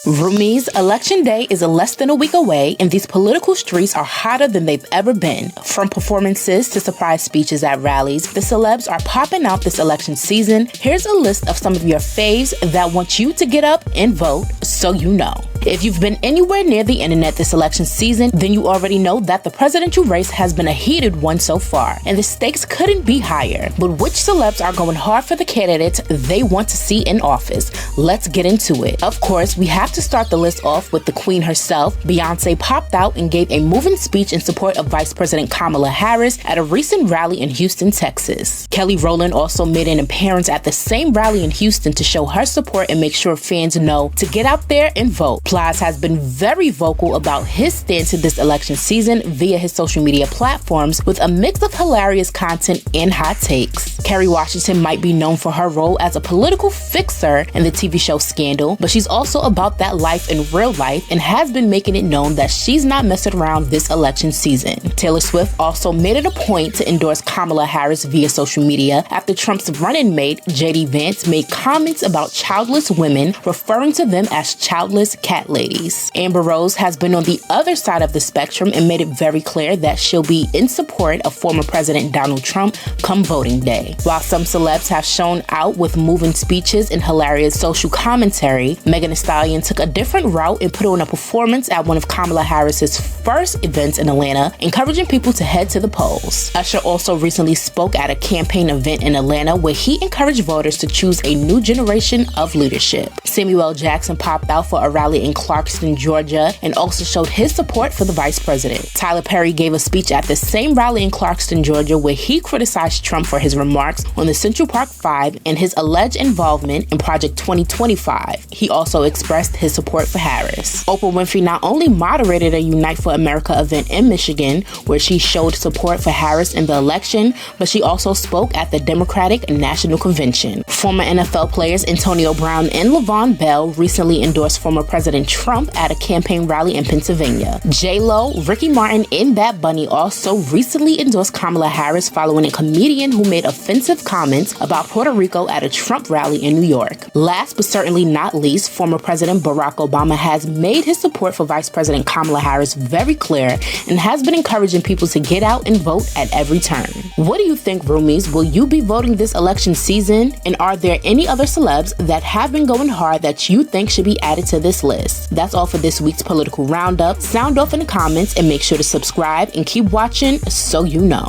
Roomies, Election Day is less than a week away, and these political streets are hotter than they've ever been. From performances to surprise speeches at rallies, the celebs are popping out this election season. Here's a list of some of your faves that want you to get up and vote so you know. If you've been anywhere near the internet this election season, then you already know that the presidential race has been a heated one so far, and the stakes couldn't be higher. But which celebs are going hard for the candidates they want to see in office? Let's get into it. Of course, we have to start the list off with the queen herself. Beyonce popped out and gave a moving speech in support of Vice President Kamala Harris at a recent rally in Houston, Texas. Kelly Rowland also made an appearance at the same rally in Houston to show her support and make sure fans know to get out there and vote. Plies has been very vocal about his stance in this election season via his social media platforms with a mix of hilarious content and hot takes. Kerry Washington might be known for her role as a political fixer in the TV show Scandal, but she's also about that life in real life and has been making it known that she's not messing around this election season. Taylor Swift also made it a point to endorse Kamala Harris via social media after Trump's running mate, JD Vance, made comments about childless women, referring to them as childless cat ladies. Amber Rose has been on the other side of the spectrum and made it very clear that she'll be in support of former President Donald Trump come voting day. While some celebs have shown out with moving speeches and hilarious social commentary, Megan Thee Stallion took a different route and put on a performance at one of Kamala Harris's first events in Atlanta, encouraging people to head to the polls. Usher also recently spoke at a campaign event in Atlanta where he encouraged voters to choose a new generation of leadership. Samuel L. Jackson popped out for a rally in Clarkston, Georgia, and also showed his support for the vice president. Tyler Perry gave a speech at the same rally in Clarkston, Georgia, where he criticized Trump for his remarks on the Central Park Five and his alleged involvement in Project 2025. He also expressed his support for Harris. Oprah Winfrey not only moderated a Unite for America event in Michigan, where she showed support for Harris in the election, but she also spoke at the Democratic National Convention. Former NFL players Antonio Brown and LaVon Bell recently endorsed former President Trump at a campaign rally in Pennsylvania. J-Lo, Ricky Martin, and Bad Bunny also recently endorsed Kamala Harris following a comedian who made offensive comments about Puerto Rico at a Trump rally in New York. Last but certainly not least, former President Barack Obama has made his support for Vice President Kamala Harris very clear and has been encouraging people to get out and vote at every turn. What do you think, Roomies? Will you be voting this election season? And are there any other celebs that have been going hard that you think should be added to this list? That's all for this week's political roundup. Sound off in the comments and make sure to subscribe and keep watching so you know.